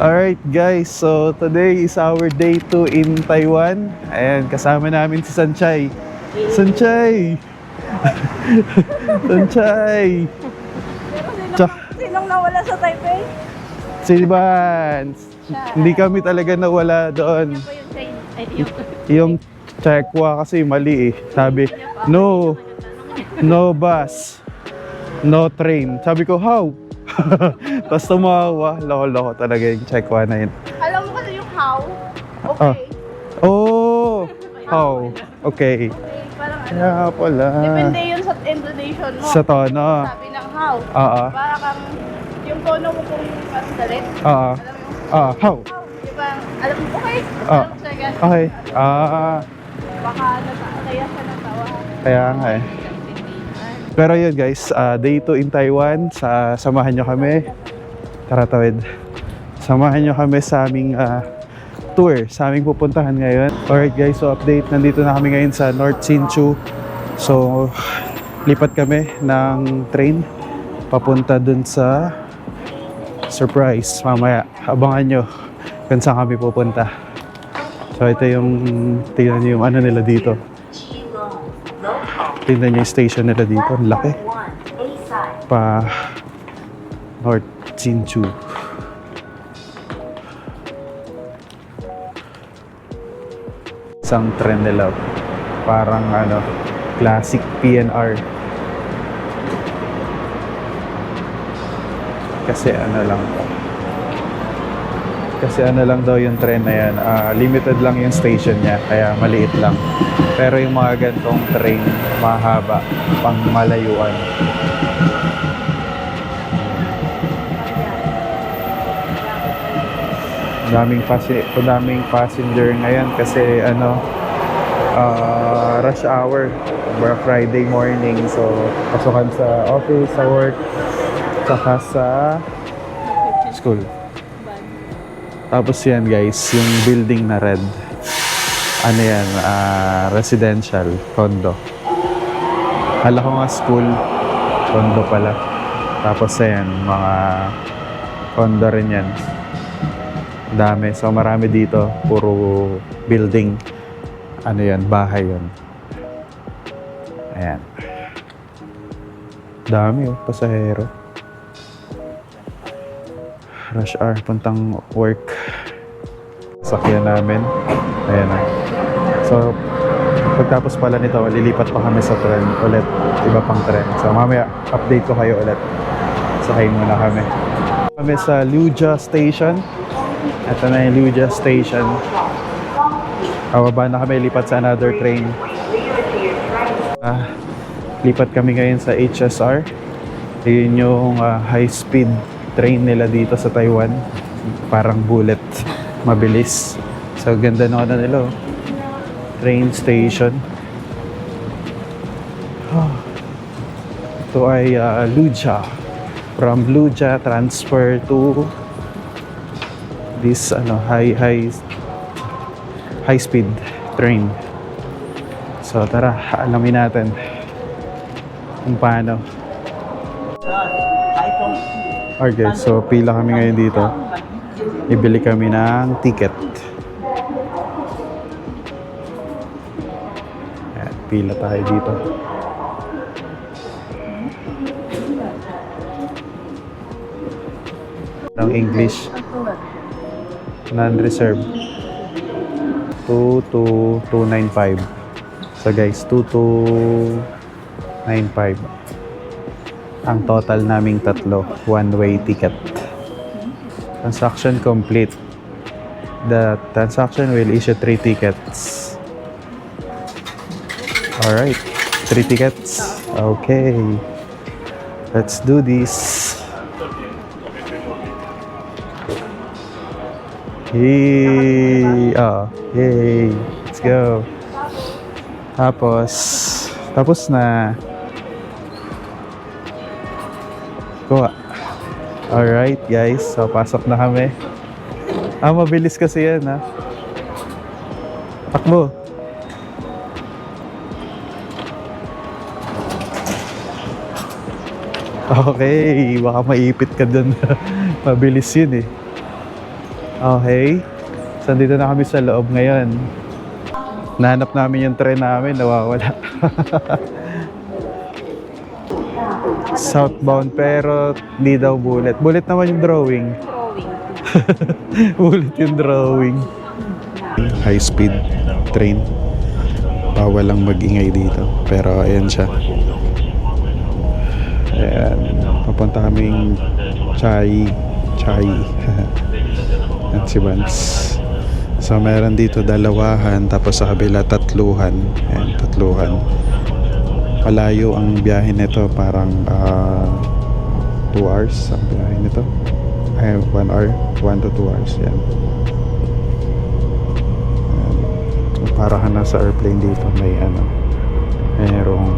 Alright guys, so today is our day 2 in Taiwan. Ayan, kasama namin si Sanchay. Sanchay! Sanchay! Sinong nawala sa Taipei? Si Vance! Hindi kami talaga nawala doon. Yan po yung train. Yung Chekwa kasi mali eh. Sabi, no bus, no train. Sabi ko, how? Tapos tumawa. Loko-loko talaga yung Chekwa na yun. Alam mo kasi yung how? Okay. Oh! How? Okay. Okay, parang ano. Kaya pala. Depende yun sa intonation mo. Sa tono. Sabi ng how. Oo. Para kang, yung tono mo kung parang galit. Oo. Alam mo yung How? how. Di ba? Alam mo, okay. Alam mo siya ganun. Okay. Baka nagkakaya siya ng tawa. Kaya nga eh. Pero yun guys, day 2 in Taiwan. Samahan nyo kami. Tara tawid. Samahan nyo kami sa aming tour, sa aming pupuntahan ngayon. Alright guys, so update. Nandito na kami ngayon sa North Hsinchu. So, lipat kami ng train papunta dun sa surprise. Mamaya, abangan nyo kung saan kami pupunta. So, ito yung, tingnan nyo yung ano nila dito. Tingnan nyo yung station nila dito. Ang laki. Pa North Hsinchu. Isang tren nila. Parang ano, classic PNR. Kasi ano lang daw yung tren na yan. Limited lang yung station niya. Kaya maliit lang. Pero yung mga gantong train, mahaba. Pang malayuan. Daming passenger ngayon kasi rush hour, Friday morning, so pasukan sa office, sa work, saka sa school. Tapos yan guys, yung building na red, ano yan, residential condo. Hala ko nga school, condo pala. Tapos yan, mga condo rin yan. Dami. So marami dito. Puro building. Ano yan? Bahay yan. Ayan. Dami oh. Pasahero. Rush hour. Puntang work. Sakyan namin. Ayan na. So pagtapos pala nito, lilipat pa kami sa tren ulit. Iba pang tren. So mamaya update ko kayo ulit. Sakay muna kami. Kami sa Luja Station. Ito na yung Luja Station. Bababa na kami, lipat sa another train. Lipat kami ngayon sa HSR. Yun yung high-speed train nila dito sa Taiwan. Parang bullet. Mabilis. So ganda ng ano nila. Train station. Ito ay Luja. From Luja, transfer to this high speed train. So tara, alamin natin kung paano. Okay, so pila kami ngayon dito. Ibili kami ng ticket. Ayan, pila tayo dito. Ng English. Non-reserve 22295. So guys, 2295 ang total naming tatlo, one-way ticket. Transaction complete. The transaction will issue 3 tickets. Alright, 3 tickets. Okay, let's do this. Yay! Yay! Let's go! Tapos na. Kuha. Alright guys, so pasok na kami. Mabilis kasi yan ha. Takbo! Okay, baka maipit ka dun. Mabilis yun eh. Okay. So, dito na kami sa loob ngayon. Nahanap namin yung tren namin, nawawala. Southbound pero hindi daw bullet. Bullet naman yung drawing. Drawing. Bullet yung drawing. High speed train. Bawal lang mag-ingay dito. Pero ayan siya. Ayan. Papunta kaming Chai. Yan si Vance. So meron dito dalawahan, tapos sa kabila tatluhan. Ayan, tatluhan. Malayo ang biyahe nito, parang 2 hours ang biyahe nito. Ay, 1 hour, 1 to 2 hours. Yan. Ayan. So, para ka nasa airplane dito, may mayroong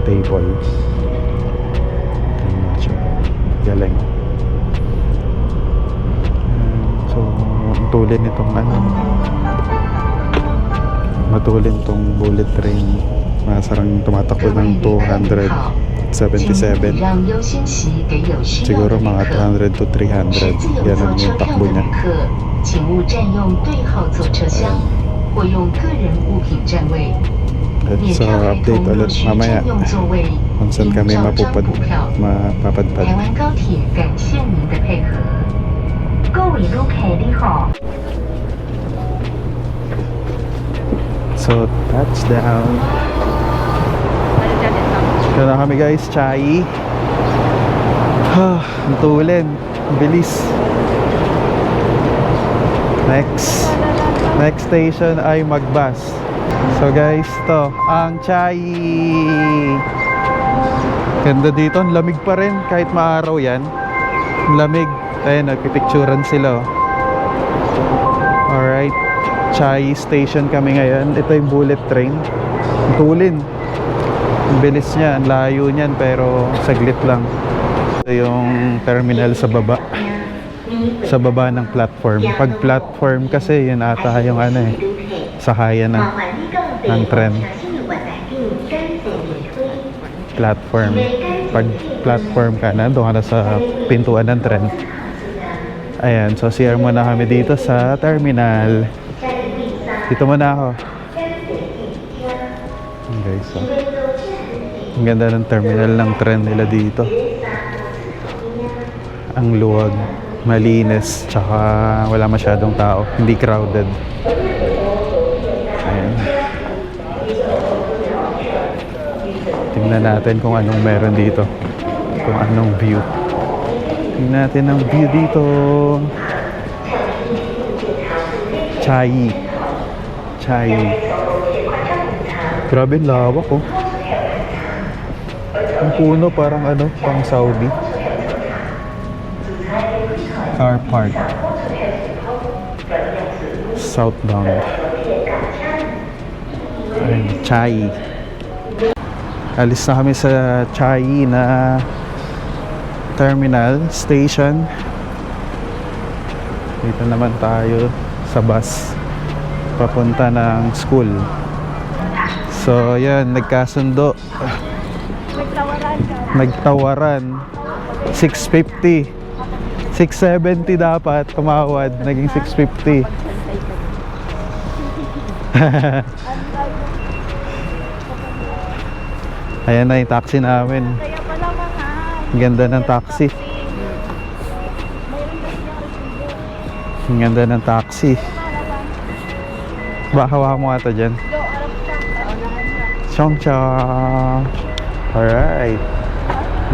table. Tingnan siya. Galing. So, matulin itong matulin itong bullet train. Masarang tumatakbo ng 277. Siguro mga 200 to 300. Ganun yung takbo niya. At sa update ulit mamaya kung saan kami mapapadpad. So, touchdown. Ito na kami guys, Chai. Ang tulin. Ang bilis. Next station ay Magbas. So guys, to ang Chai. Ganda dito, ang lamig pa rin kahit maaraw yan. Ang lamig. Ayun, nagpipicturan sila. Alright, Chai station kami ngayon. Ito yung bullet train. Ang tulin. Ang bilis niya, ang layo niyan, pero saglit lang. Ito yung terminal sa baba. Sa baba ng platform. Pag platform kasi, yun ata yung sakayan ng tren. Platform. Pag platform ka na, doon ka na sa pintuan ng tren. Ayan, so CR muna kami dito sa terminal. Dito muna ako. Okay, so ang ganda ng terminal ng tren nila dito. Ang luwag, malinis, tsaka wala masyadong tao, hindi crowded. Ayan. Tingnan natin kung anong meron dito, kung anong view. Tingnan natin ang view dito. Chai. Grabe ang lawak oh. Ang puno parang pang Saudi. Car park. Southbound. Ayun, Chai. Alis na kami sa Chai na terminal station. Dito naman tayo sa bus papunta ng school. So yan, nagkasundo. Nagtawaran 650. 670 dapat tumawad, naging 650. Ayan na yung taxi namin. Kaya pala mahal. Ang ganda ng taxi. Ang ganda ng taxi. Baka hawakan mo ata dyan. Chong-chong. Alright.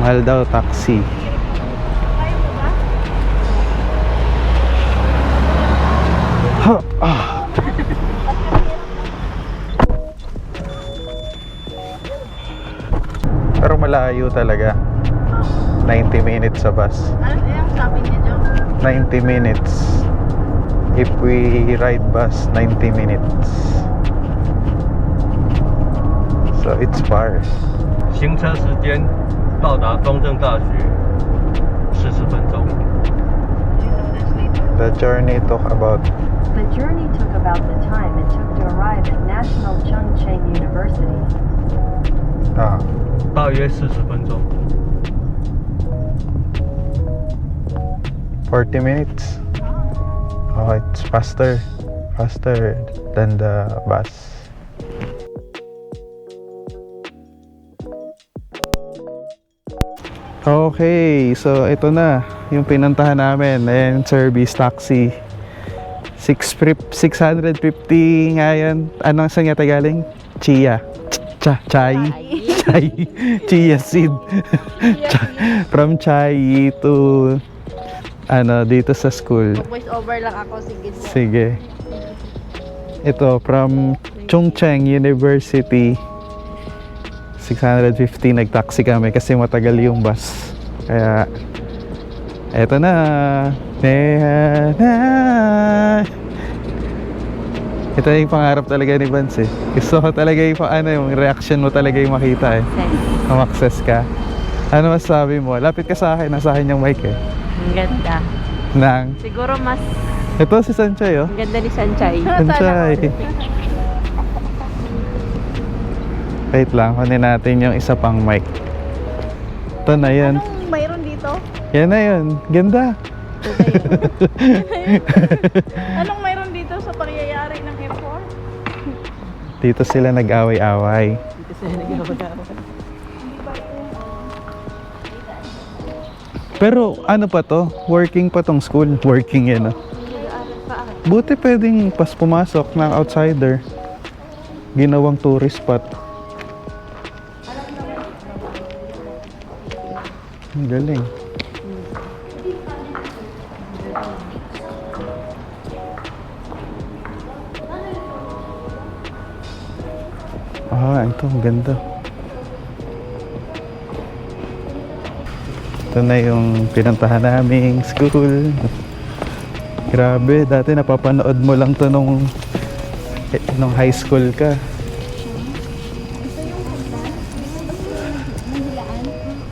Mahal daw taxi. Pero malayo talaga. 90 minutes sa bus. Ano yung sabi niya dyan? 90 minutes. If we ride bus, 90 minutes. So it's far. 行车时间到达中正大学40分钟。 The journey took about The journey took about the time it took to arrive at National Chungcheong University. 大约40分钟。 40 minutes. Oh, it's faster. Faster than the bus. Okay, so ito na yung pinuntahan namin. Ayan, service taxi. 650 ngayon. Anong saan nga galing? Chia. Chai. Chai. Chia seed. From Chai to dito sa school. Voice over lang ako, sige. Sige. Ito, from Chongcheng University. 650 nag-taxi kami kasi matagal yung bus. Kaya, eto na. Ito yung pangarap talaga ni Vance eh. Gusto ko talaga yung yung reaction mo talaga yung makita eh. Mag-access ka. Ano masasabi mo? Lapit ka sa akin. Nasa akin yung mic eh. Ang ganda. Siguro mas ito si Sanchay oh. ang ganda ni Sanchay. Sanchay. Wait lang, kunin natin yung isa pang mic. Ito na yan. Anong mayroon dito? Yan na yun. Ganda. Anong mayroon dito sa pangyayari ng airport? Dito sila nag-away-away. Pero ano pa to? Working pa tong school. Working yan ah. Buti pwedeng pas pumasok ng outsider. Ginawang tourist spot. Ang galing. Ito ang ganda. Ito na yung pinuntahan naming school. Grabe, dati napapanood mo lang to nung high school ka.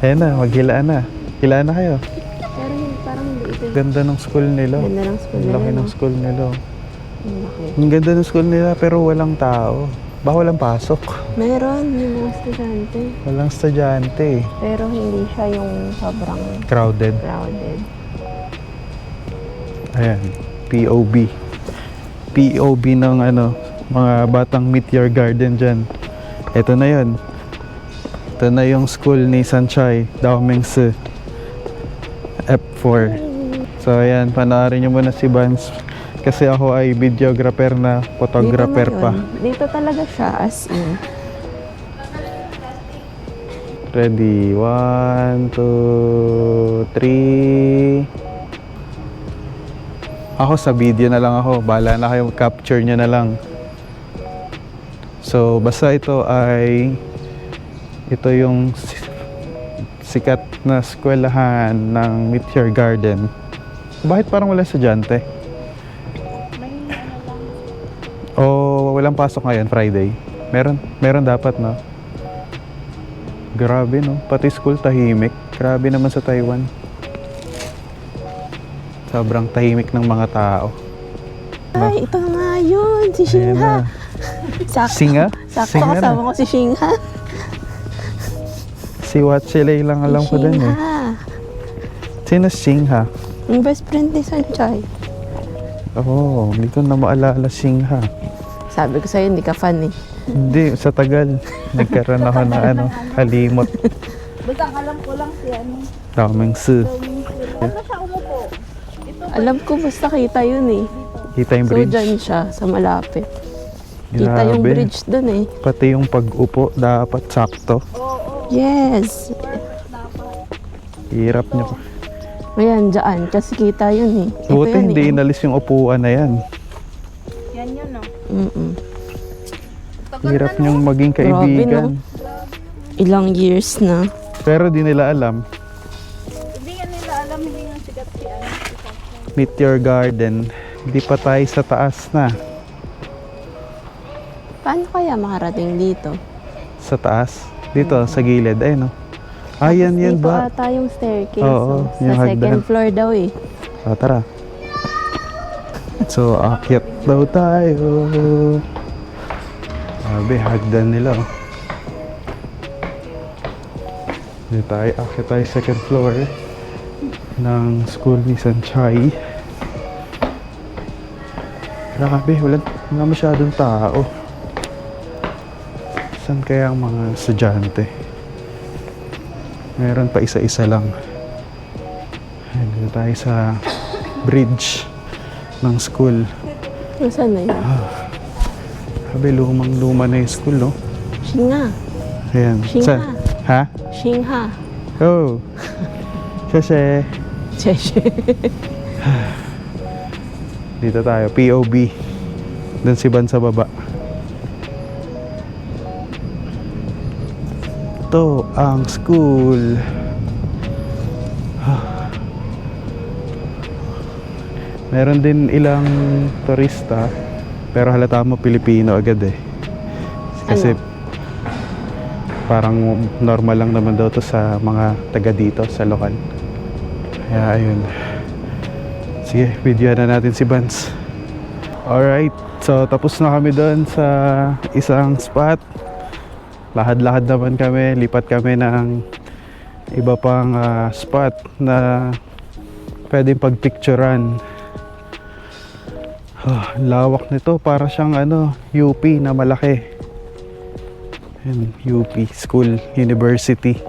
Ayan na, maghilaan na. Hilaan na kayo. Pero parang hindi ito. Ganda ng school nila. Ganda ng school Ang nila. laki ng school nila. Laki. Ang ganda ng school nila pero walang tao. Baka walang pasok. Meron yung mga estudyante. Walang estudyante. Pero hindi siya yung sobrang Crowded. crowded. Ayan, POB. POB ng mga batang Meteor Garden dyan. Ito na yun. Ito na yung school ni Sanchay, Daomengsi. F4. So ayan, panoorin nyo muna si Vance. Kasi ako ay videographer na photographer Dito na pa. yun. Dito talaga siya as in. Ready? 1, 2, 3. Ako sa video na lang ako. Bahala na kayo, capture nyo na lang. So, basta ito yung sikat na eskwelahan ng Meteor Garden. Bakit parang wala estudyante? O walang pasok ngayon, Friday? Meron dapat, no? Grabe, no? Pati school tahimik. Grabe naman sa Taiwan. Sobrang tahimik ng mga tao. Ay, ito nga yun. Si Shingha. Sakto. Singa? Sakto Singa kasama na. ko si Shingha. Si Watchelay lang alam ko din eh. Sino Singha? Yung best friend ni Sanchay. Oo, hindi ko na maalala Singha. Sabi ko sa'yo, hindi ka fan eh. Hindi, sa tagal. Nagkaroon ako na halimot. Basta alam ko lang si Daomengsi. Ano siya umupo? Alam ko basta kita yun eh. Kita yung So bridge. dyan siya sa malapit. Kita yung Grabe. bridge dun eh. Pati yung pag-upo, dapat sakto. Yes. Hirap nyo. Ayan, dyan. Kasi kita yun eh. Ito Buti yun hindi eh. inalis yung upuan na yan. Yan yun no? Hirap nyong maging kaibigan. Ilang years na. Pero di nila alam. Hindi nga nila alam, hindi nga sikat si Meteor Garden. Hindi pa tayo sa taas na. Paano kaya makarating dito? Sa taas? Dito, sa gilid. Ay, no? Yan Dito ba? ata yung staircase. Oo, Sa yung second hagdan. floor daw eh. Tara. So, akyat daw tayo. Sabi, hagdan nila. Dito tayo, akyat tayo second floor ng school ni Sanchay. Grabe, wala masyadong tao. Saan kaya ang mga estudyante? Meron pa isa-isa lang. Ayan, dito tayo sa bridge ng school. Nasaan na yun? Sabi, lumang-luma na yung school, no? Shinga. Ayan. Shinha. Saan? Ha? Shinha. Oh. Kasi, Cheche. dito tayo. POB. Doon si Ban sa baba. Ito ang school. Meron din ilang turista, pero halata mo Pilipino agad eh. Kasi parang normal lang naman daw to sa mga taga dito sa lokal. Kaya ayun. Sige, videoan na natin si Vance. Alright, so tapos na kami doon sa isang spot. Lahad-lahad naman kami, lipat kami ng iba pang spot na pwedeng pagpicturan. Lawak nito, para siyang UP na malaki. Ayan, UP School, University.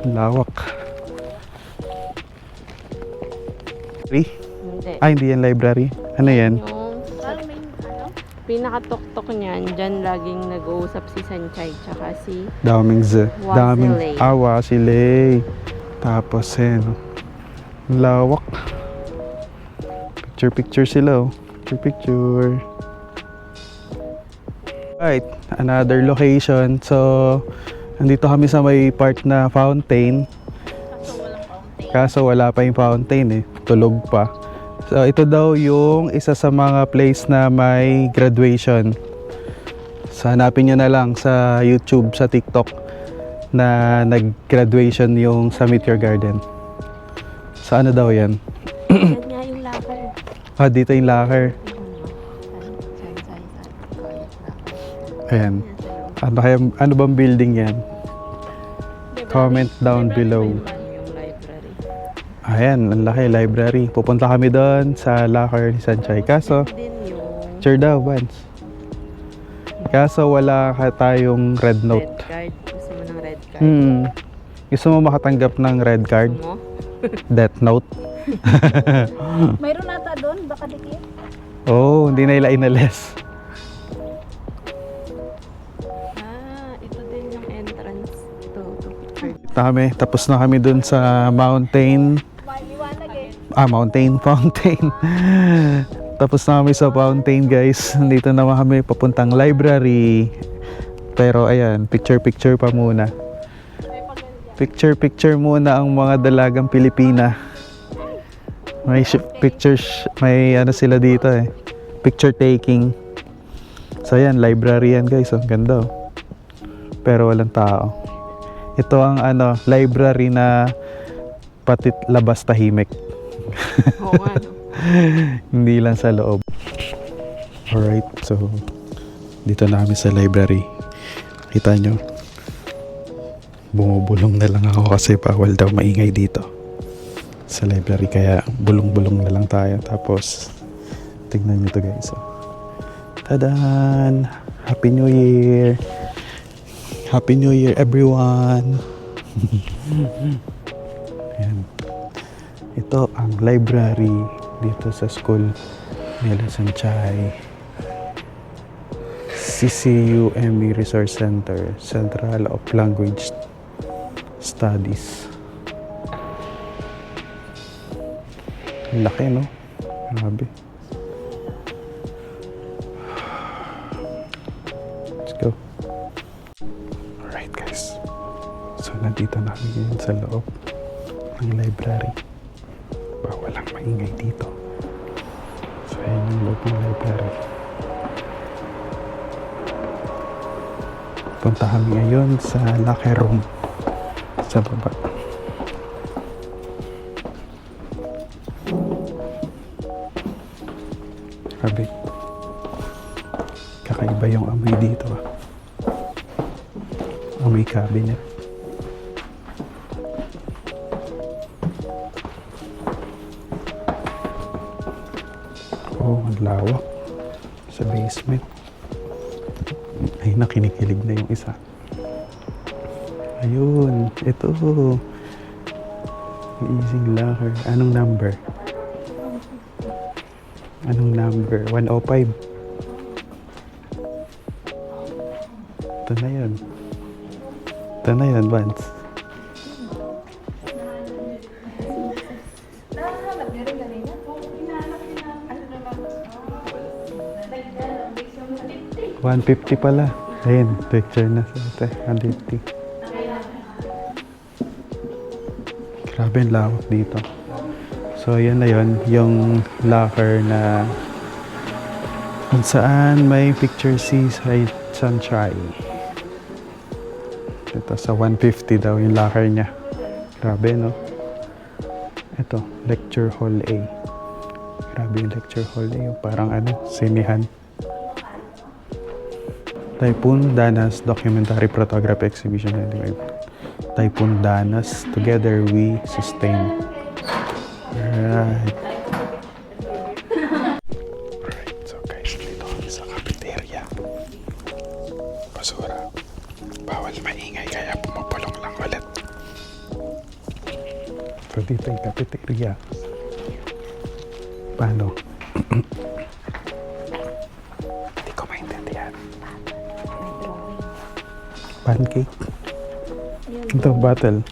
Lawak. Hindi. Hindi yan library. Ano yan? Yung pinakatuktok niyan, dyan laging nag-uusap si Sanchay tsaka si Daming Wasilay. Wasilay. Tapos lawak. Picture sila, oh. Picture. Right, another location. So, andito kami sa may part na fountain. Kaso wala pa yung fountain eh. Tulog pa. So, ito daw yung isa sa mga place na may graduation. So, hanapin nyo na lang sa YouTube, sa TikTok na nag-graduation yung sa Meteor Garden. Sa ano daw yan? Yan nga yung locker. Dito yung locker. Ayan. Ano bang building yan? Comment down below. Yung library. Ayan, ang laki, library. Pupunta kami doon sa locker ni Sanchay. Kaso, Din yung picture daw, Vance. Kaso wala tayong red note. red card. Gusto mo ng red card? Gusto mo makatanggap ng red card? Gusto mo? Death note? Mayroon nata doon, baka dikit. Oh, hindi na ila inalis. Ito din yung entrance. Ito picture. Tapos na kami doon sa mountain. Maliwanag eh. Fountain. Tapos na kami sa fountain, guys. Dito naman kami papuntang library. Pero ayan, picture pa muna. Picture muna ang mga dalagang Pilipina. May pictures, may sila dito eh. Picture taking. So ayan, library yan, guys. Ang ganda, oh. Pero walang tao. Ito ang library na pati labas tahimik. Oo nga, no? Hindi lang sa loob. Alright, so dito na kami sa library. Kita nyo, bumubulong na lang ako kasi bawal daw maingay dito sa library, kaya bulong-bulong na lang tayo. Tapos tignan nyo to, guys. Tadan! Happy New Year! Happy New Year, everyone! Ayan. Ito ang library dito sa school nila Sanchay. CCUME Resource Center, Central of Language Studies. Laki, no? Grabe. Let's go. Alright, guys. So, nandito na kami ngayon sa loob ng library. Bawal lang maingay dito. So, ayan yung loob ng library. Punta kami ngayon sa locker room sa baba. Grabe. Kakaiba yung amoy dito, ah. Amoy cabinet. Oh, ang lawak. Sa basement. Ay, nakinikilig na yung isa. Ayun, ito. Easy locker. Anong number? Anong number? 105. Ito na yun. Ito na yun, Vance. $150 pala. Ayun, picture na sa ate. 150. Grabe ang lawak dito. So, yan na yun. Yung locker na kung saan may picture si Sunshine. Ito sa 150 daw yung locker niya. Grabe, no? Ito, lecture hall A. Grabe yung lecture hall A. Parang sinihan. Typhoon Danas Documentary Photography Exhibition. Anyway, Typhoon Danas, Together We Sustain. Alright. Alright, so guys, dito kami sa cafeteria. Basura. Bawal maingay kaya pumapulong lang ulit. So dito yung cafeteria. Paano? Hindi ko maintindihan. Pancake. Ito, bottle.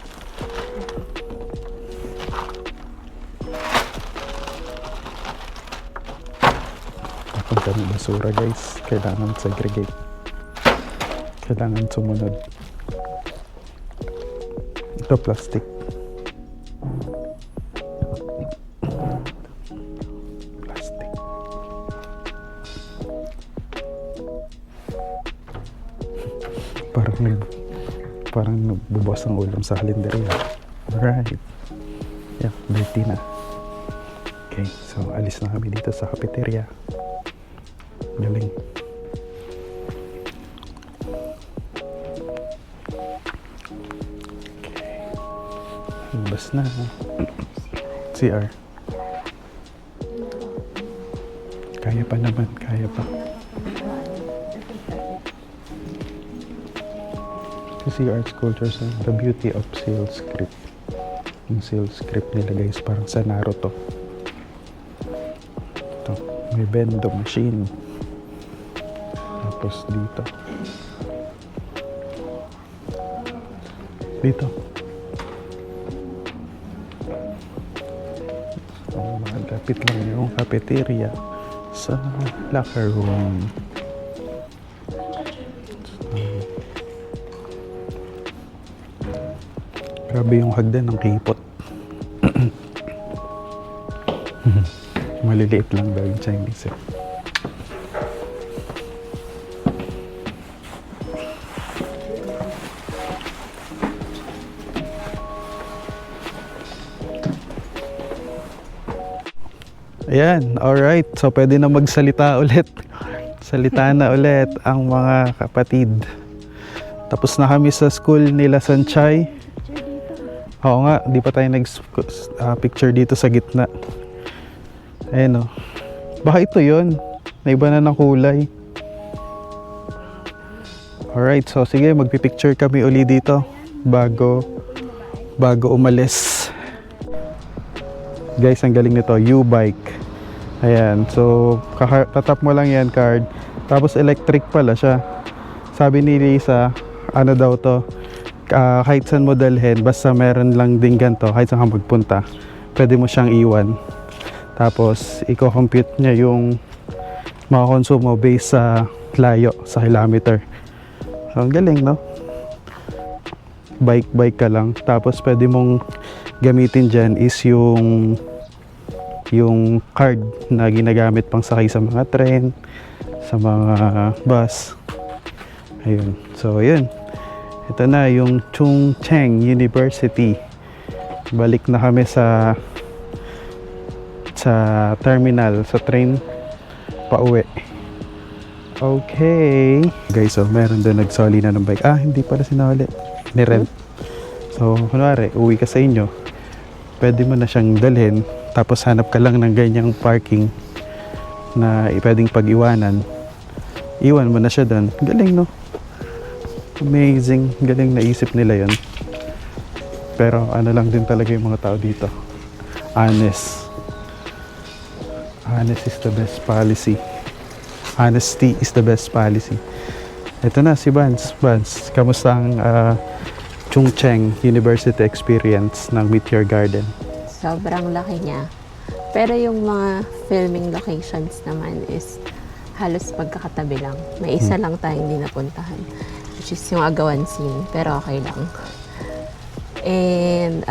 Kapag kami basura guys, kailangan segregate. Kailangan sumunod. Ito, plastic. Plastic. Parang nagbubukas ang ulam sa kalendarya. Alright. Yeah, dirty na. Okay, so alis na kami dito sa cafeteria. Galing. Okay. Labas na. CR. Kaya pa naman, kaya pa. CR Sculptures, The Beauty of Seal Script. Yung seal script nila guys, parang sa Naruto. Ito, may bendo machine. Tapos dito. So, malapit lang yung cafeteria sa locker room. Grabe yung hagdan ng kipot. Maliliit lang daw yung Chinese eh. Ayan, alright. So pwede na magsalita ulit. Salita na ulit ang mga kapatid. Tapos na kami sa school nila Sanchay. Oo nga, di pa tayo nag-picture dito sa gitna. Ayan o. Baka ito yun. Naiba na ng kulay. Alright, so sige, magpipicture kami uli dito bago umalis. Guys, ang galing nito, U-bike. Ayan, so tatap mo lang yan card. Tapos electric pala siya. Sabi ni Lisa, ano daw to, kahit saan mo dalhin, basta meron lang din ganito, kahit saan ka magpunta, pwede mo siyang iwan. Tapos, i-compute niya yung makakonsume mo based sa layo, sa kilometer. So, ang galing, no? Bike ka lang. Tapos, pwede mong gamitin dyan is yung card na ginagamit pang sakay sa mga tren, sa mga bus. Ayun. So, ayun. Ito na yung Chung Cheng University. Balik na kami sa terminal, sa train pauwi. Okay. Guys, so meron doon nagsoli na ng bike. Hindi pala sinali. Ni-rent. So, kunwari, uwi ka sa inyo. Pwede mo na siyang dalhin. Tapos hanap ka lang ng ganyang parking na pwedeng pag-iwanan, iwan mo na siya doon. Galing, no? Amazing. Galing, naisip nila yon. Pero ano lang din talaga yung mga tao dito. Honest. Honest is the best policy. Honesty is the best policy. Ito na si Vance. Vance, kamusta ang Chungcheng University experience ng Meteor Garden? Sobrang laki niya. Pero yung mga filming locations naman is halos magkakatabi lang. May isa lang tayong hindi napuntahan, which is yung Agawan scene. Pero okay lang. And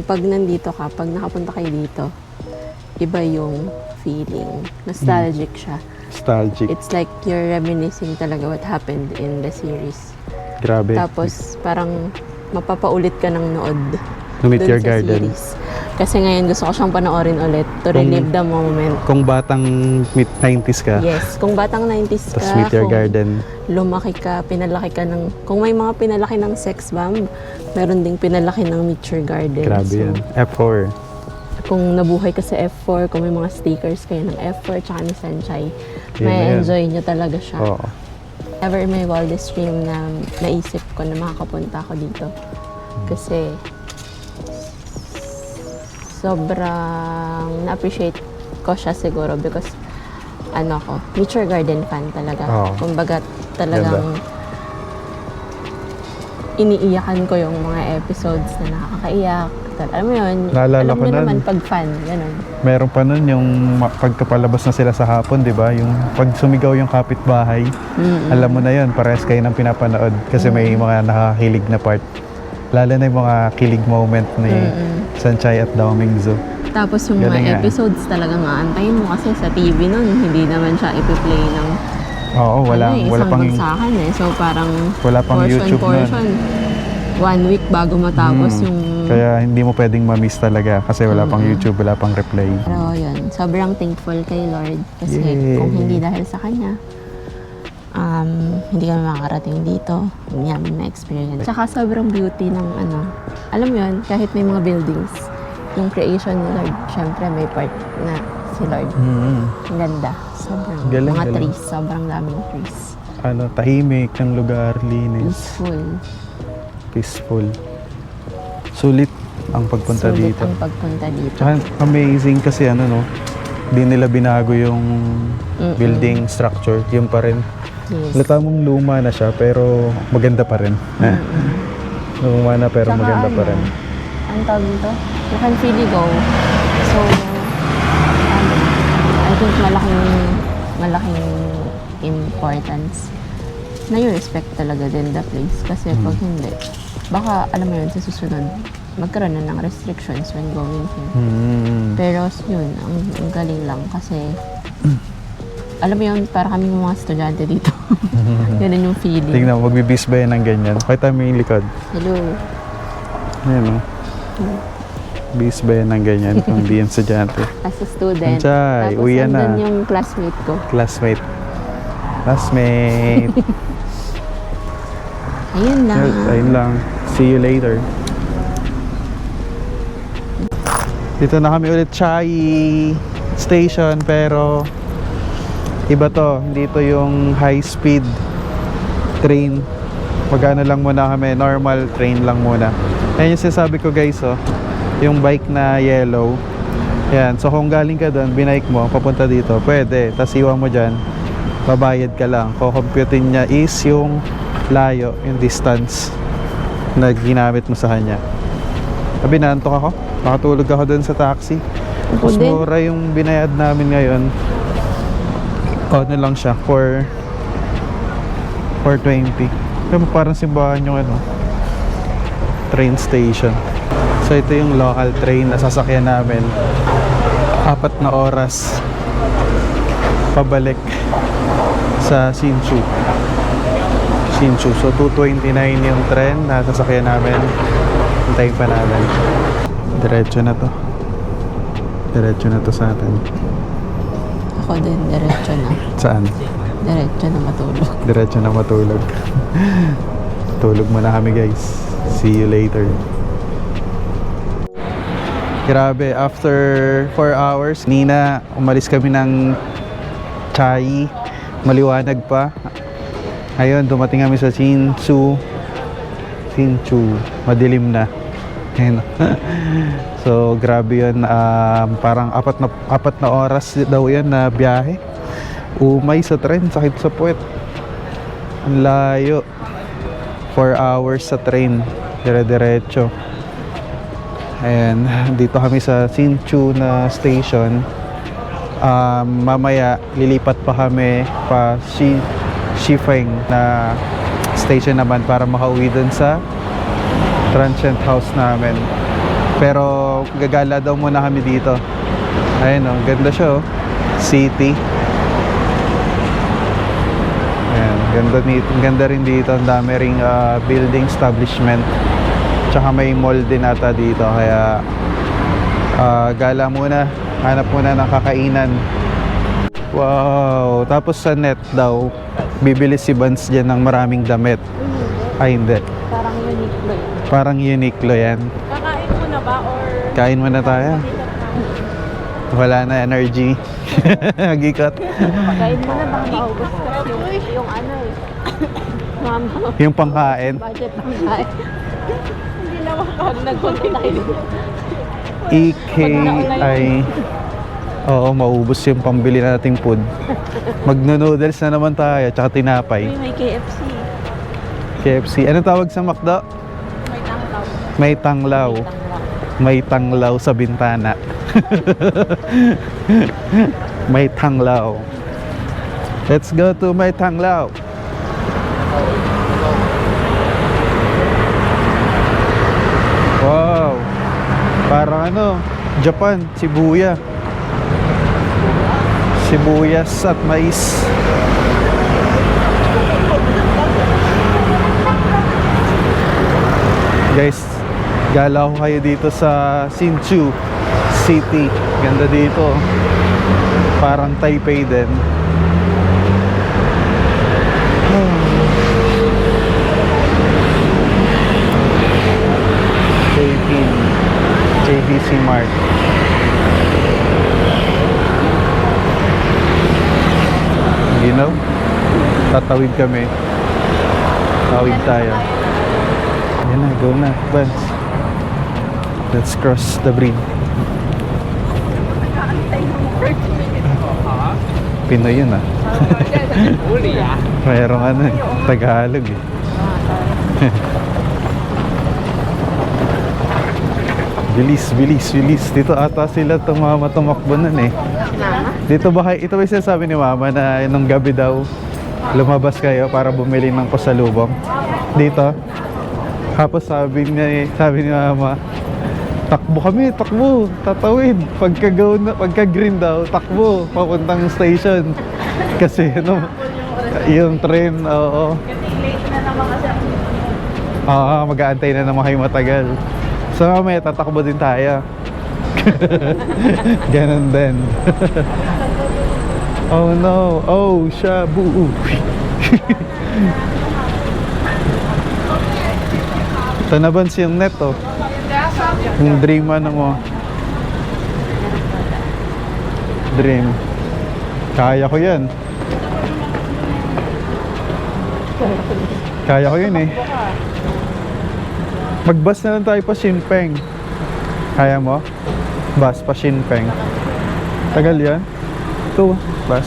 pag nandito ka, pag nakapunta kayo dito, iba yung feeling. Nostalgic siya. Nostalgic. It's like you're reminiscing talaga what happened in the series. Grabe. Tapos parang mapapaulit ka ng nood No Meteor dun sa Garden. series. Kasi ngayon gusto ko siyang panoorin ulit to relive the moment. Kung batang mid-90s ka, Yes, kung batang 90s ka, tapos Meteor kung Garden, lumaki ka, pinalaki ka ng... Kung may mga pinalaki ng sex bomb, meron ding pinalaki ng Meteor Garden. grabe So, yan. F4. kung nabuhay ka sa F4, kung may mga stickers kayo ng F4 tsaka ni Sanchay, Yun na may yan. enjoy nyo talaga siya. Oo. Ever in my wildest dream na naisip ko na makakapunta ako dito. Kasi sobrang na-appreciate ko siya siguro because Meteor Garden fan talaga. Oo. Kumbaga talagang iniiyakan ko yung mga episodes na nakakaiyak. Alam mo yun, Naalala alam ko mo nun. naman pag fan, ganun. Meron pa nun yung pagkapalabas na sila sa hapon, di ba? Yung pag sumigaw yung kapitbahay, alam mo na yun, parehas kayo nang pinapanood kasi may mga nakakakilig na part. Lalo na yung mga kilig moment ni Sanchay at Daomingzo. Tapos yung Galing nga. mga episodes talagang aantayin mo kasi sa TV nun, hindi naman siya ipi-play ng Oo, wala isang pang bagsakan eh. So parang wala pang YouTube nun. portion. 1 week bago matapos yung... Kaya hindi mo pwedeng ma-miss talaga kasi wala pang YouTube, wala pang replay. Pero yun, sobrang thankful kay Lord kasi Yay. kung hindi dahil sa Kanya, hindi kami makakarating dito. Hindi namin na-experience. Tsaka sobrang beauty ng alam mo yun, kahit may mga buildings, yung creation ni Lord, syempre may part na si Lord. Ang ganda. Sobrang, Galing, mga galing. trees, sobrang daming trees. Tahimik ng lugar, linis, Peaceful. peaceful. Sulit ang pagpunta Sulit dito. ang pagpunta dito. Tsaka amazing kasi di nila binago yung building structure, yung pa rin. Yes. Lata mong luma na siya pero maganda pa rin. Luma na pero Tsaka maganda pa rin. Ang tawag dito? You can freely go. So, I think malaking importance na you respect talaga din the place. Kasi pag hindi, baka alam mo yun, sa susunod, magkaroon na ng restrictions when going here. Pero yun, ang galing lang kasi alam mo yun, para kami mga estudyante dito. Ganun yung feeling. Tingnan mo, magbibis ba yan ng ganyan? Pakita mo yung likod. Hello. Ayan o. Bis ba yan ng ganyan kung di yan estudyante? As a student. Sanchay, Tapos uwi yan nandun na. yung classmate ko. Classmate. Classmate. Ayun lang. Ayun lang. See you later. Dito na kami ulit Chai Station pero iba to. Hindi to yung high speed train. Magano lang muna kami. Normal train lang muna. Ayan yung sinasabi ko guys yung bike na yellow. Yan. So kung galing ka doon, binike mo, papunta dito, pwede. Tapos iwan mo dyan, babayad ka lang. Kukumputin niya is yung layo, yung distance na ginamit mo sa kanya. Sabi, naantok ako. Nakatulog ako doon sa taxi. Tapos Ako din. mura yung binayad namin ngayon. Lang siya, for 20. Pero parang simbahan yung train station. So ito yung local train na sasakyan namin. 4 na oras pabalik sa Hsinchu. So 2:29 yung tren na sasakyan namin. Hintayin pa namin. Diretso na to. Diretso na to sa atin. Ako din, diretso na. Saan? Diretso na matulog. Diretso na matulog. Tulog muna kami guys. See you later. Grabe, after 4 hours, Nina, umalis kami ng Chai. Maliwanag pa. Ayun, dumating kami sa Hsinchu. Madilim na. Ayun. So, grabe yun. Parang apat na oras daw yan na biyahe. Umay sa tren, sakit sa puwet. Ang layo. 4 hours sa train. Dire-diretso. Ayan, dito kami sa Hsinchu na station. Mamaya lilipat pa kami pa Shifeng na station naman para makauwi dun sa transient house namin. Pero gagala daw muna kami dito. Ayan o, ganda siya o. City. Ayan, ganda rin dito. Ang dami ring building establishment. Tsaka may mall din ata dito. Kaya gala muna. Hanap muna ng kakainan. Wow. Tapos sa net daw, bibili si Vance dyan ng maraming damit. Ay hindi. Parang Uniqlo yan. Parang Uniqlo yan. Kakain mo na ba or Kain muna tayo. Wala na energy. Gikot. Kain mo na, baka maubos kasi yung ano eh. Mama, Yung pangkain. budget ng kain. Hindi na pag nagpunta tayo. EKI. Oo, maubos yung pambili nating food. Magno-noodles na naman tayo, tsaka tinapay. May KFC. KFC. Anong tawag sa McDo? may tanglaw? May tanglaw sa bintana. May tanglaw. Let's go to May Tanglaw. Wow. Parang ano, Japan, Shibuya. Sibuyas at mais. Guys, gala ko kayo dito sa Hsinchu City. Ganda dito. Parang Taipei din. JBC Mart. You know? Tatawid kami. Tawid tayo. Yan na, go na. Vance. Let's cross the bridge. Pinoy yun ah. Mayroong ano eh, Tagalog eh. Bilis. Dito ata sila tumakbo nun eh. Dito ba ito ba yung sinasabi ni Mama na nung gabi daw lumabas kayo para bumili ng pasalubong? Dito. Tapos sabi ni Mama, takbo kami, tatawid. Pagka green daw, takbo, papuntang station. Kasi ano, yung train, oo. Late na naman kasi. Mag-aantay na naman kayo matagal. So mamaya tatakbo din tayo. Ganon din. Oh no, oh shabu. Ito na ba yung net oh? Yung dream ano mo? Dream. Kaya ko yan. Kaya ko yun eh. Mag-bus na lang tayo pa Shinpeng. Kaya mo? Bus pa Shinpeng. Tagal yan? Ito, bus.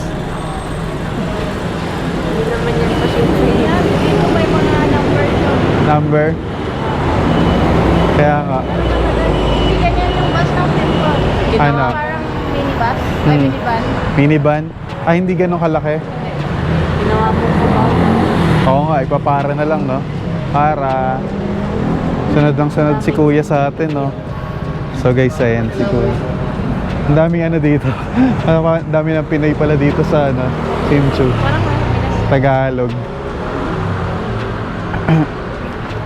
Hindi naman yan pa siya. Dito may mga number doon. Number? Kaya nga. Hindi ganyan yung bus natin po. Ano? Parang minibus. Ay, minivan. Minivan? Ah, hindi ganun kalaki? Ginawa mo po ba? Oo nga, ipapara na lang, no? Para sunod si Kuya sa atin, no? So guys, ayan si Kuya. Ang daming ano dito. Ang dami ng Pinoy pala dito sa ano, Hsinchu. Tagalog.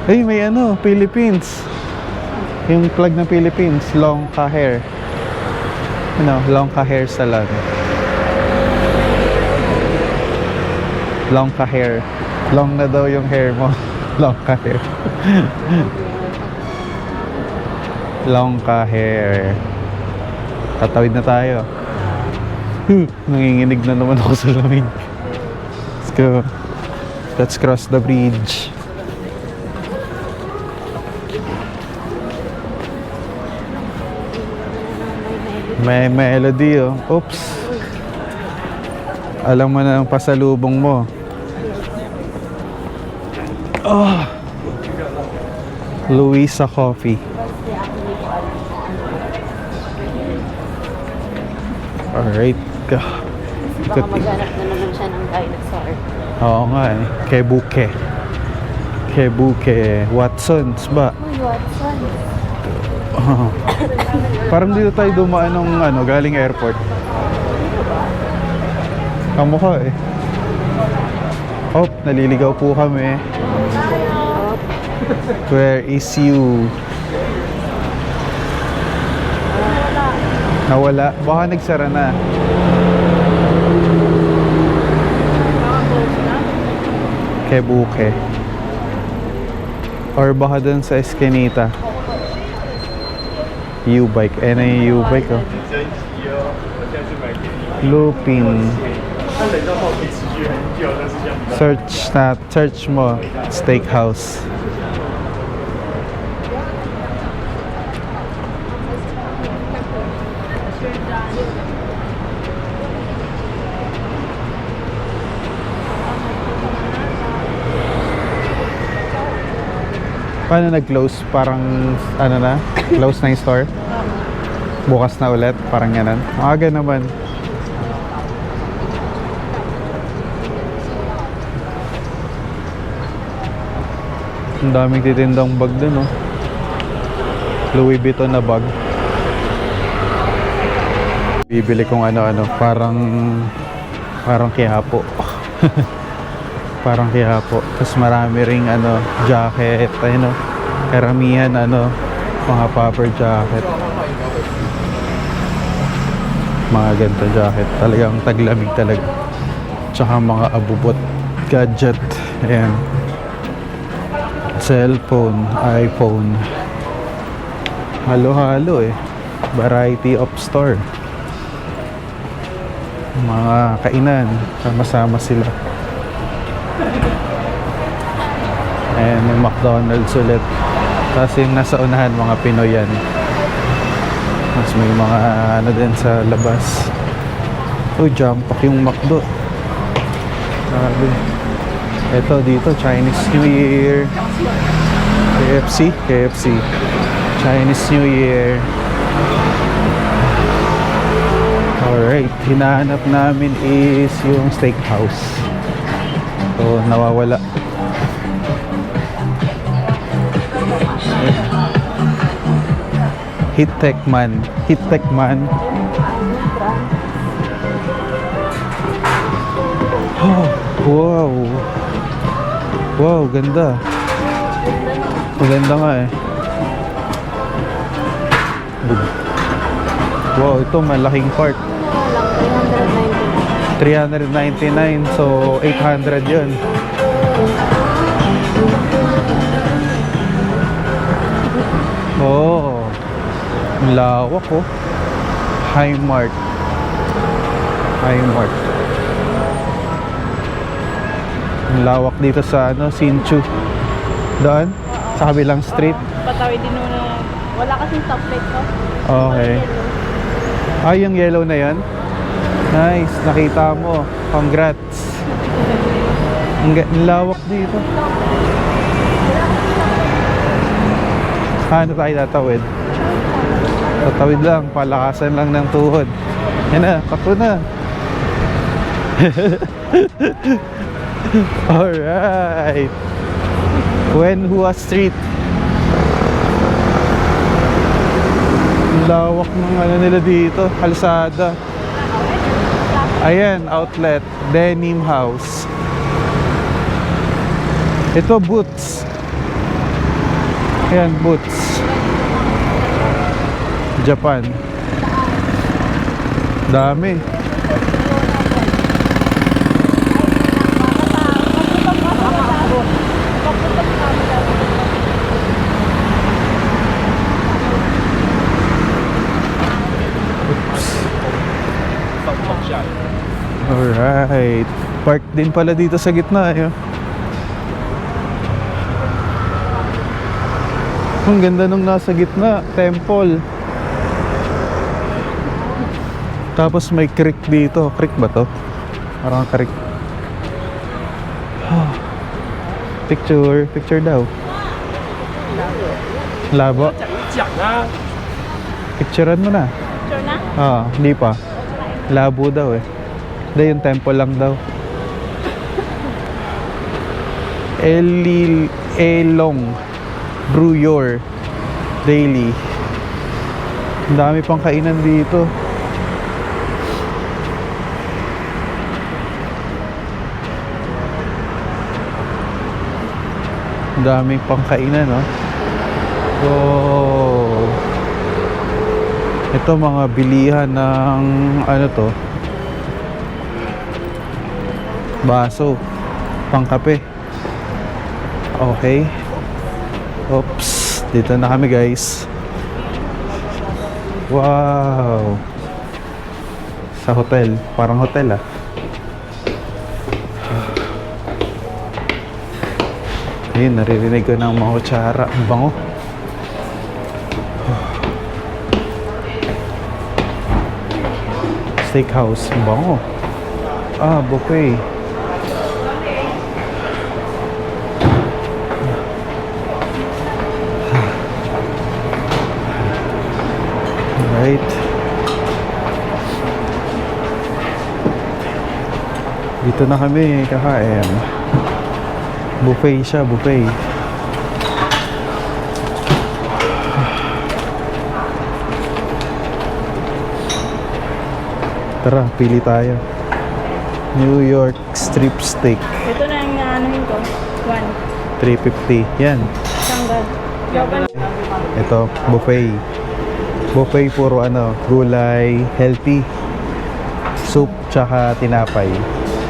Ay, may ano, Philippines. Yung flag ng Philippines, long hair. Ano, long hair salon. Long hair. Long na daw yung hair mo. Long hair. Longka hair. Tatawid na tayo. Nanginginig na naman ako sa lamig. Let's go. Let's cross the bridge. May melody oh. Oops. Alam mo na ang pasalubong mo. Oh. Luisa Coffee. Alright. Baka maghanap na naman siya ng dinosaur. Oo nga eh. Kebuke. Kebuke. Watsons ba? Uy, Watson. Parang dito tayo dumaan ng galing airport. Kamukha eh. Oh, naliligaw po kami. Where is you? Nawala. Baka nagsara na. Kebuke. Or baka dun sa Escanita. U-bike. Eh na yung U-bike oh. Looping. Search mo. Steakhouse. Paano nag-close? Parang na? Close na yung store? Bukas na ulit? Parang yanan? Aga naman. Ang daming titindang bag dun oh. Louis Vuitton na bag. Bibili kong parang Quiapo. Parang Quiapo. Tapos marami ring jacket, karamihan mga popper jacket. Mga ganito jacket. Talagang taglamig talaga. Tsaka mga abubot, gadget, ayan. Cellphone, iPhone. Halo-halo eh. Variety of store. Mga kainan, sama-sama sila. Ayan, may McDonald's ulit. Tapos yung nasa unahan, mga Pinoy yan. Tapos may mga din sa labas. Oh, jump pack yung McDo. Sabi. Ito dito, Chinese New Year. KFC. Chinese New Year. Alright, hinahanap namin is yung steakhouse. So, nawawala. Hitekman. Oh, wow. Wow, ganda. Maganda nga eh. Wow, ito malaking part. 399, so 800 yun. Oh, lawak oh. Highmark. Lawak dito sa Sinchu. Doon? Sa kabilang street? Patawid din muna. Wala kasing stoplight ko. Okay. Yung yellow na yan? Nice, nakita mo. Congrats. Ang lawak dito. Ano tayo tatawid? Tatawid lang, palakasan lang ng tuhod. Yan na, takbo na. Alright. Wenhua Street. Ang lawak ng nila dito, kalsada. Ayan, outlet, Denim House. Ito, Boots. Ayan, Boots. Japan. Dami. Alright. Park din pala dito sa gitna. Eh. Ang ganda nung nasa gitna. Temple. Tapos may creek dito. Creek ba to? Parang creek. Picture. Picture daw. Labo. Picturean mo na. Picture na? Hindi pa. Labo daw eh. Hindi, yung temple lang daw. Elong Brewer Daily. Ang dami pang kainan dito. Ang daming pang kainan, no? Oh. Ito mga bilihan ng ano to? Baso. Pangkape. Okay. Oops. Dito na kami, guys. Wow. Sa hotel. Parang hotel, ah. Ayun, naririnig ko ng mga kutsara. Ang bango. Steakhouse. Ang bango. Buffet. Right. Dito na kami kakain. Buffet siya, buffet. Tara, pili tayo. New York strip steak. Ito na yung anuhin ko. 350. Yan. Sanggal. Ito, buffet. Buffet puro gulay, healthy. Soup, tsaka tinapay.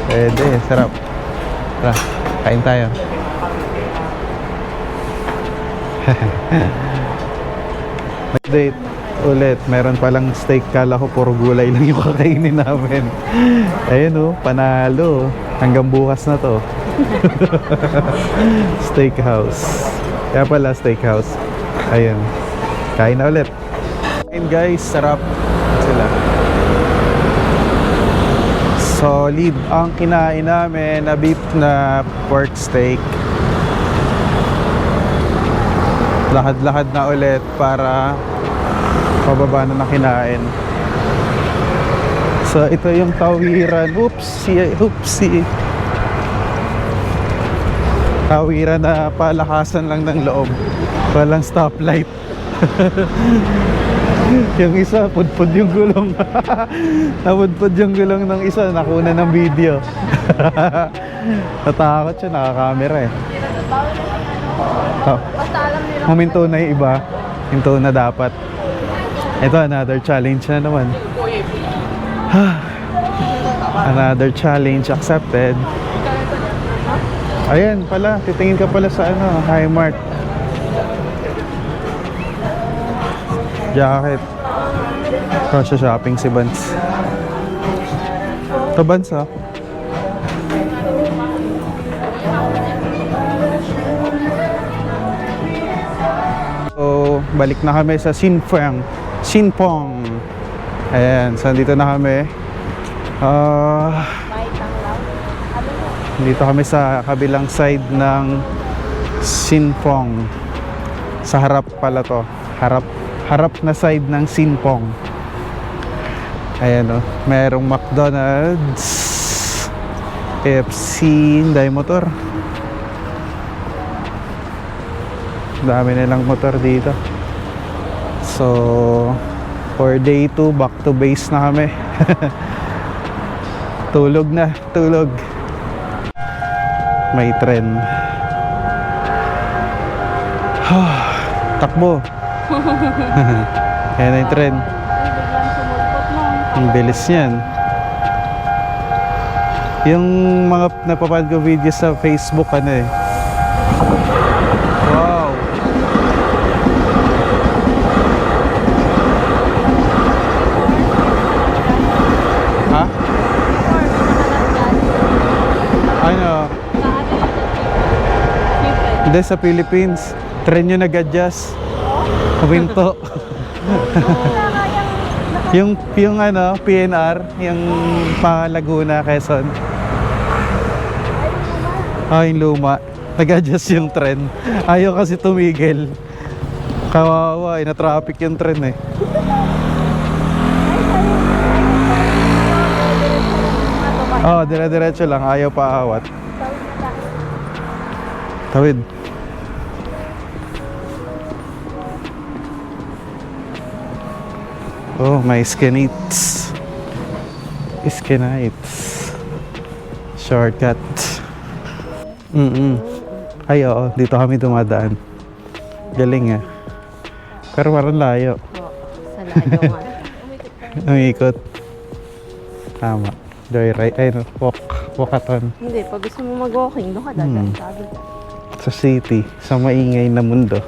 Pwede, sarap. Tara, kain tayo. Update ulit. Meron palang steak. Kala ko puro gulay lang yung kakainin namin. Ayun panalo. Hanggang bukas na to. Steakhouse. Kaya pala steakhouse. Ayun. Kain na ulit. And guys, sarap sila. Solid ang kinain namin na beef na pork steak. Lahad-lahad na ulit para pababa na kinain. So ito yung tawiran. Oopsie. Tawiran na palakasan lang ng loob. Walang stoplight. Yung isa, pudpud yung gulong. Napudpud yung gulong ng isa, nakuna ng video. Natakot siya, nakakamera eh. Huminto na yung iba. Hinto na dapat. Ito, another challenge na naman. Another challenge accepted. Ayan pala, titingin ka pala sa Highmart. Jacket. Kasya shopping si Vance. Ito Vance So, balik na kami sa Sinpong. Ayan, so dito na kami. Dito kami sa kabilang side ng Sinpong. Sa harap pala to. Harap na side ng Sinpong. Ayan merong McDonald's, KFC, Hyundai motor. Dami nilang motor dito. So for day 2, back to base na kami. Tulog. May tren. Takbo. Ayan na yung tren. Ang bilis niyan. Yung mga napapanood ko video sa Facebook wow. Ha? Hindi, sa Philippines. Tren yung nag-adjust. Huminto. yung ano, PNR, yung pa Laguna, Quezon. Yung luma. Nag-adjust yung tren. Ayaw kasi tumigil. Kawawa, na-traffic yung tren eh. Dire-diretso lang. Ayaw paawat. Tawid. Oh, may skenites. Skenites. Shortcut. Ay, oo. Dito kami dumadaan. Galing ah. Pero parang layo. Sa layo nga. Umikot. Tama. Joyride. Ay, no. Walkathon. Hindi, pag gusto mo mag-walking, doon ka dadaan. Sa city. Sa maingay na mundo.